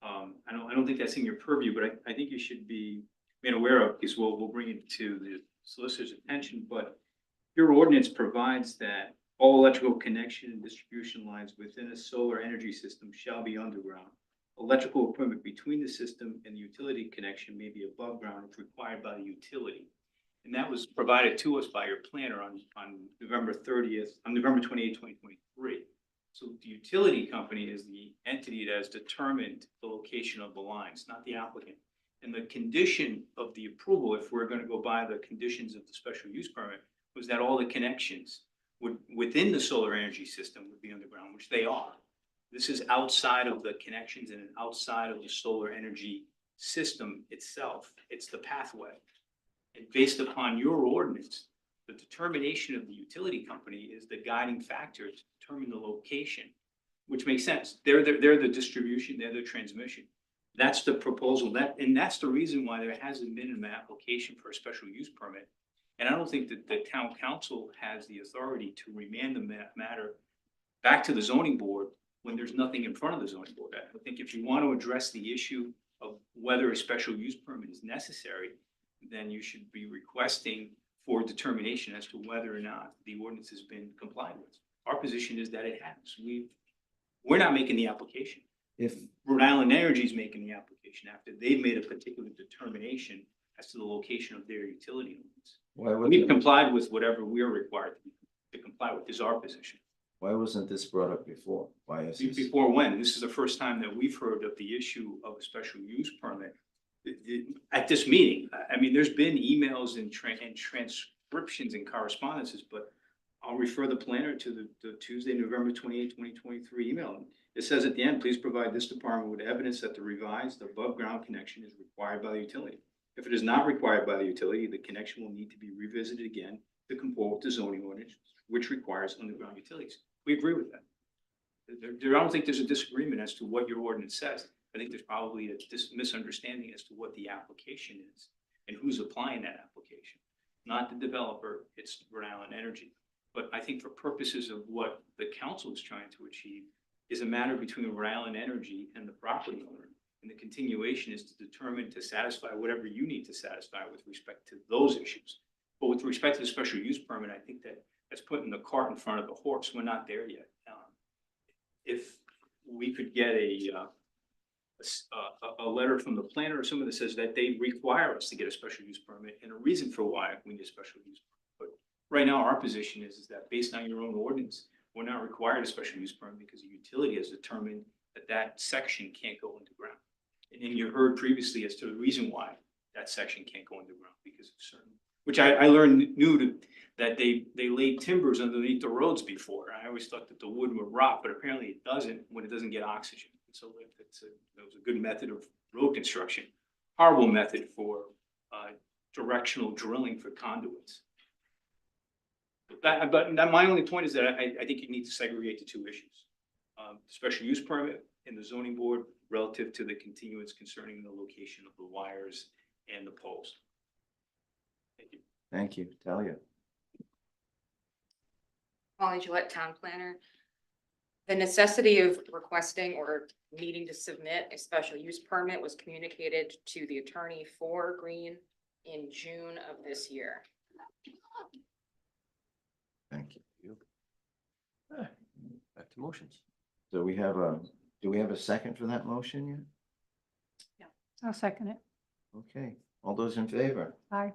I don't think that's in your purview, but I think you should be made aware of, because we'll bring it to the solicitor's attention, but your ordinance provides that all electrical connection and distribution lines within a solar energy system shall be underground. Electrical equipment between the system and the utility connection may be above ground if required by the utility. And that was provided to us by your planner on November 28th, 2023. So the utility company is the entity that has determined the location of the lines, not the applicant. And the condition of the approval, if we're going to go by the conditions of the special use permit, was that all the connections within the solar energy system would be underground, which they are. This is outside of the connections and outside of the solar energy system itself. It's the pathway. And based upon your ordinance, the determination of the utility company is the guiding factor to determine the location, which makes sense. They're the distribution, they're the transmission. That's the proposal, and that's the reason why there hasn't been an application for a special use permit. And I don't think that the town council has the authority to remand the matter back to the zoning board when there's nothing in front of the zoning board. I think if you want to address the issue of whether a special use permit is necessary, then you should be requesting for determination as to whether or not the ordinance has been complied with. Our position is that it has. We're not making the application. If, Rhode Island Energy is making the application after they've made a particular determination as to the location of their utility lines. We've complied with whatever we're required to comply with, is our position. why wasn't this brought up before? Why is this? Before when? This is the first time that we've heard of the issue of a special use permit at this meeting. I mean, there's been emails and transcriptions and correspondences, but I'll refer the planner to the Tuesday, November 28, 2023 email. It says at the end, please provide this department with evidence that the revised above ground connection is required by the utility. If it is not required by the utility, the connection will need to be revisited again to comport with the zoning ordinance, which requires underground utilities. We agree with that. I don't think there's a disagreement as to what your ordinance says. I think there's probably a misunderstanding as to what the application is and who's applying that application. Not the developer, it's Rhode Island Energy. But I think for purposes of what the council is trying to achieve is a matter between Rhode Island Energy and the property owner. And the continuation is to determine to satisfy whatever you need to satisfy with respect to those issues. But with respect to the special use permit, I think that's putting the cart in front of the horse. We're not there yet. If we could get a letter from the planner or someone that says that they require us to get a special use permit and a reason for why we need a special use permit. But right now, our position is that based on your own ordinance, we're not required a special use permit because the utility has determined that section can't go underground. And then you heard previously as to the reason why that section can't go underground because of certain, which I learned that they laid timbers underneath the roads before. I always thought that the wood would rot, but apparently it doesn't when it doesn't get oxygen. So that was a good method of road construction. Horrible method for directional drilling for conduits. But my only point is that I think you need to segregate the two issues. Special use permit and the zoning board relative to the continuance concerning the location of the wires and the poles. Thank you. Thank you, Talia. Molly Gillette, town planner. The necessity of requesting or needing to submit a special use permit was communicated to the attorney for Green in June of this year. Thank you. Back to motions. So we have a Do we have a second for that motion yet? I'll second it. Okay, all those in favor? Aye.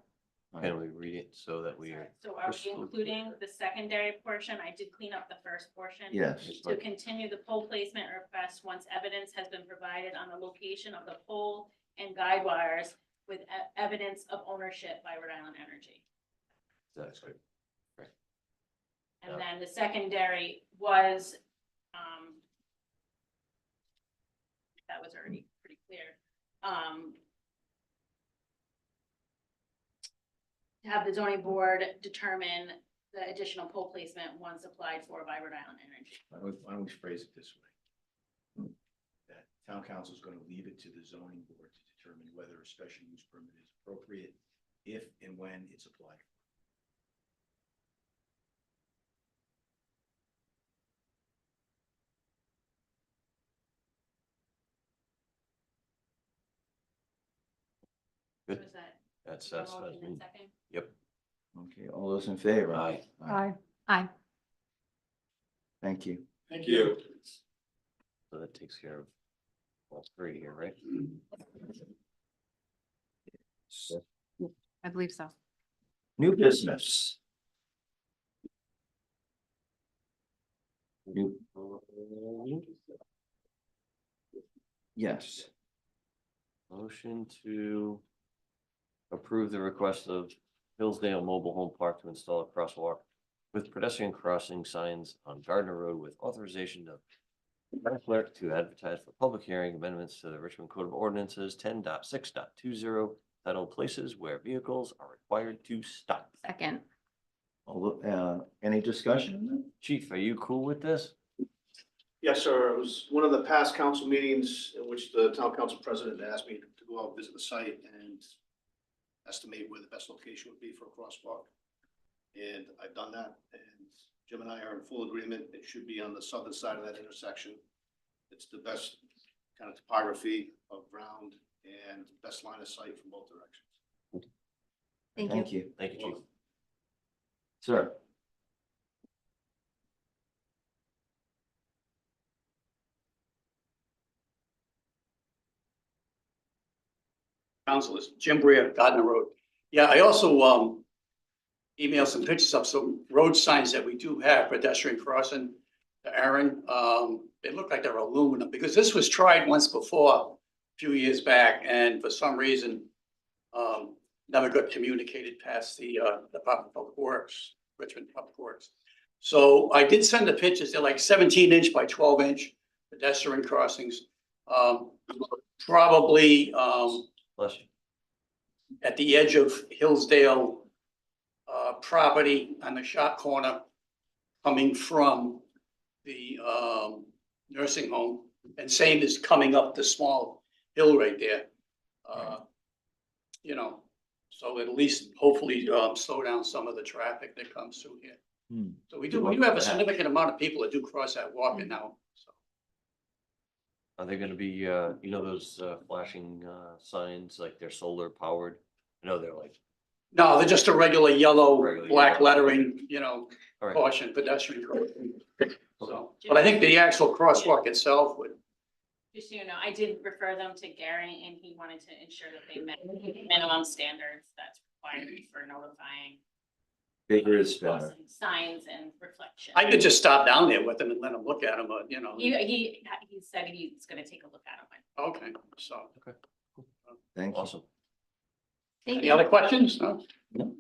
Can we read it so that we are? So are we including the secondary portion? I did clean up the first portion. Yes. To continue the pole placement request once evidence has been provided on the location of the pole and guide wires with evidence of ownership by Rhode Island Energy. That's good. And then the secondary was, that was already pretty clear. To have the zoning board determine the additional pole placement once applied for by Rhode Island Energy. Why don't we phrase it this way? That town council is gonna leave it to the zoning board to determine whether a special use permit is appropriate if and when it's applied. Good. Was that? That's, your that's, motion and second? yep. Okay, all those in favor? Aye. Aye. Aye. Thank you. Thank you. So that takes care of all three here, right? I believe so. New business. New. Yes, Motion to approve the request of Hillsdale Mobile Home Park to install a crosswalk with pedestrian crossing signs on Gardner Road with authorization of town clerk to advertise for public hearing amendments to the Richmond Code of Ordinances 10.6.20 titled places where vehicles are required to stop. Second. any discussion? Chief, are you cool with this? Yes, sir. It was one of the past council meetings in which the town council president asked me to go out, visit the site and estimate where the best location would be for a crosswalk. And I've done that, and Jim and I are in full agreement. It should be on the southern side of that intersection. It's the best kind of topography of ground and best line of sight from both directions. Thank you. Thank you. Thank you, Chief. Sir, Council is Jim Breer, Gardner Road. Yeah, I also emailed some pictures of some road signs that we do have pedestrian crossing to Aaron. They look like they're aluminum because this was tried once before, a few years back, and for some reason never got communicated past the Department of Public Works, Richmond Public Works. So I did send the pictures. They're like 17-inch by 12-inch pedestrian crossings. Probably Bless you. at the edge of Hillsdale property on the shop corner coming from the nursing home, and same as coming up the small hill right there. You know, so at least hopefully slow down some of the traffic that comes through here. So we do have a significant amount of people that do cross that walking now, so. Are they gonna be, you know, those flashing signs, like they're solar powered? I know they're like, No, they're just a regular yellow, Regular black yellow. lettering, you know, all right, caution, pedestrian crossing. So, but I think the actual crosswalk itself would, Just so you know, I did refer them to Gary and he wanted to ensure that they met minimum standards that's required for notifying bigger is better. crossing signs and reflection. I could just stop down there with them and let them look at them, but you know. He said he's gonna take a look at them. Okay, so, Thank you. awesome. Thank any you. other questions? No? No.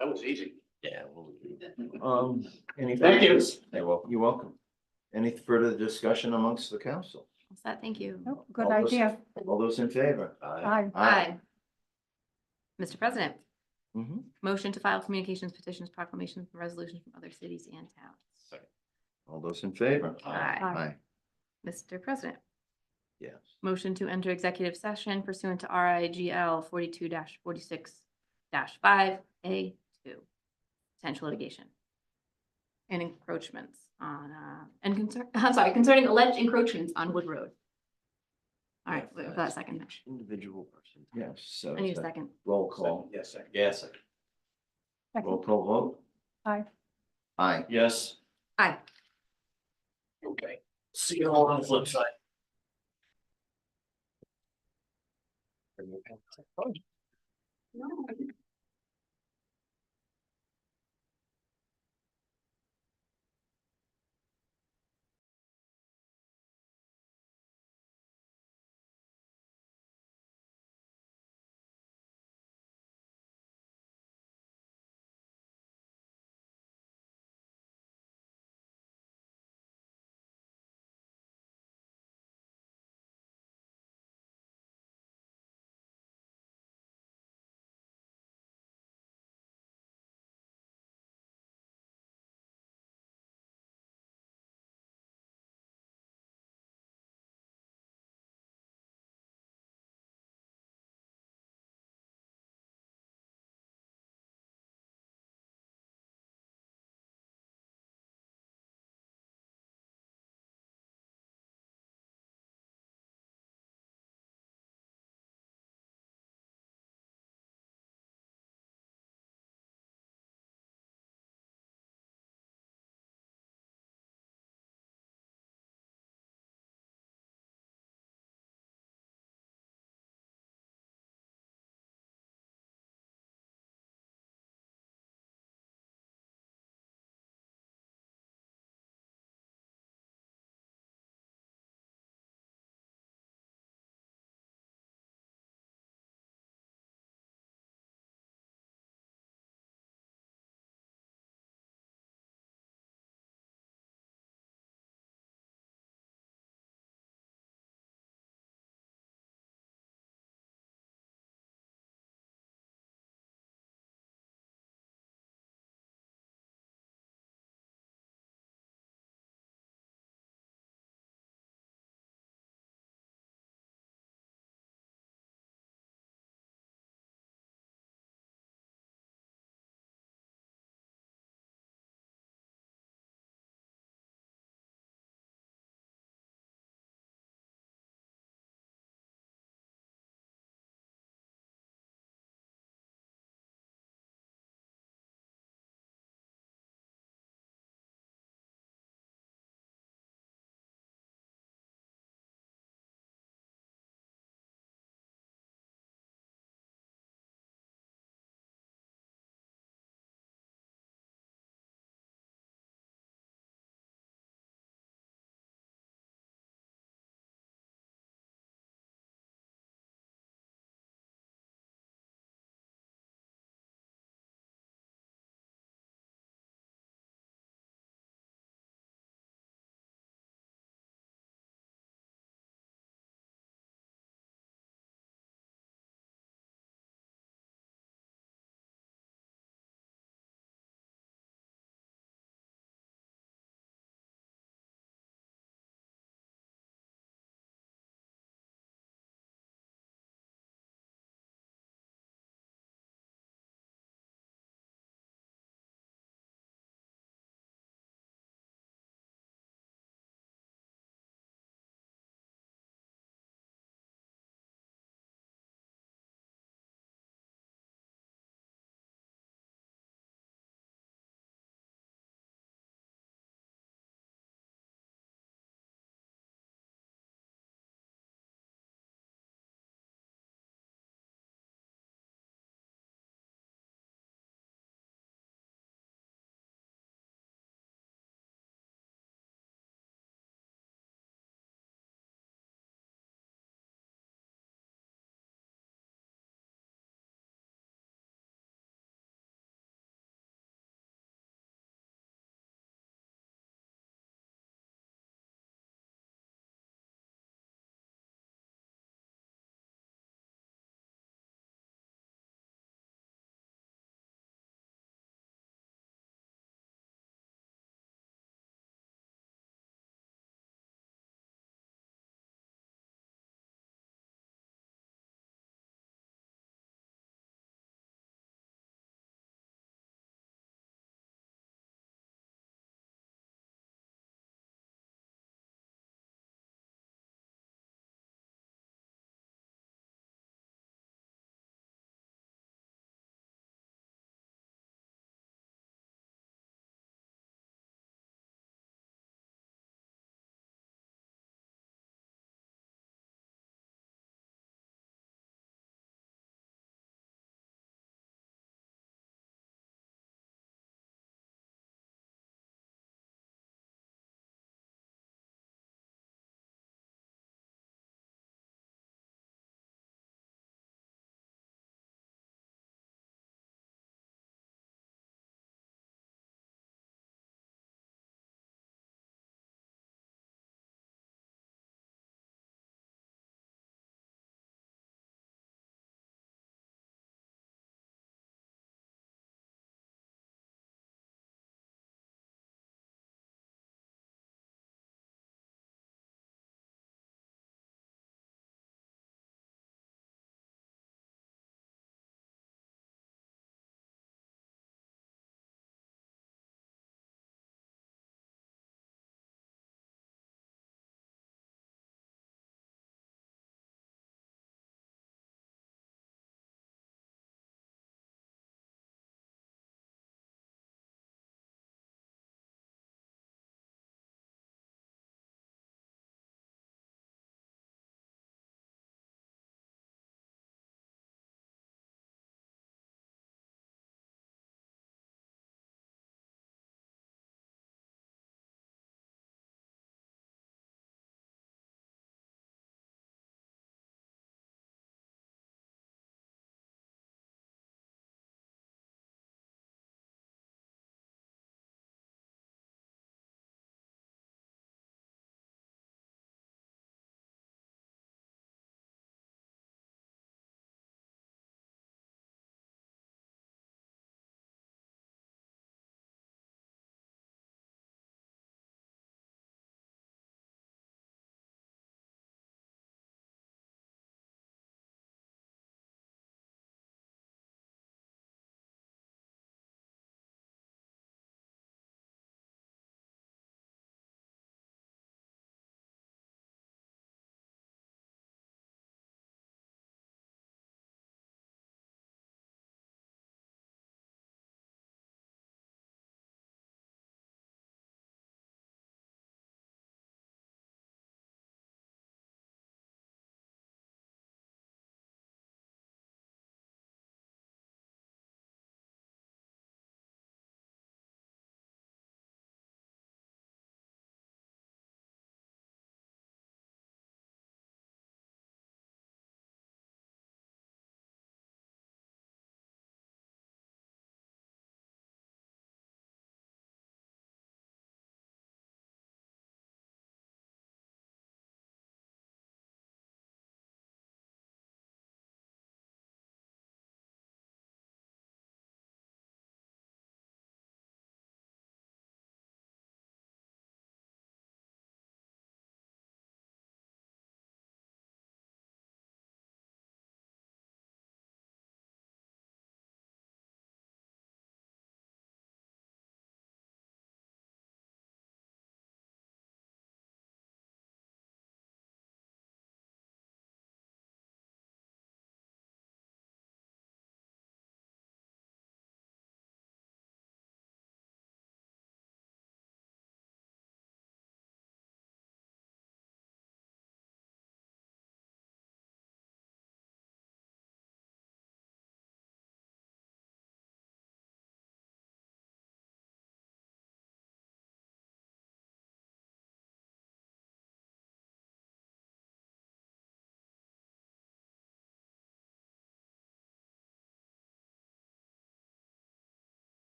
That was easy. Yeah. Any? Thank you. You're welcome. Any further discussion amongst the council? What's that? Thank you. Nope, good All those- idea. All those in favor? Aye. Aye. Mr. President, Mm-hmm. motion to file communications, petitions, proclamations, and resolutions from other cities and towns. All those in favor? Aye. Aye. Mr. President, Yes. motion to enter executive session pursuant to RIGL 42-46-5A2. Potential litigation and encroachments on, concerning alleged encroachments on Wood Road. All right, wait for that second. Individual person. Yes, so. I need a it's second. Roll call. Yes, second. Yes. Roll call vote? Aye. Aye. Yes. Aye. Okay. See you all on the flip side.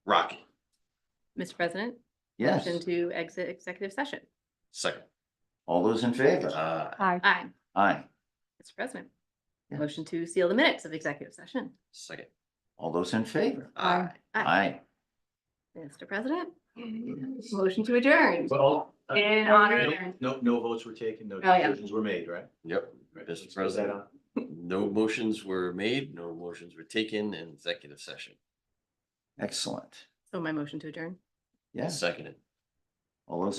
Rocky. Mr. President? Yes, Motion to exit executive session. Second. all those in favor? Aye. Aye. Aye, Mr. President? Yeah. Motion to seal the minutes of executive session. Second. all those in favor? Aye. Aye. Mr. President? Motion to adjourn. Well, In honor. no votes were taken, no Oh, yeah. decisions were made, right? Yep. Right, Mr. let's put that President. on. No motions were made, no motions were taken in executive session. Excellent. So my motion to adjourn. Yes, Seconded. all those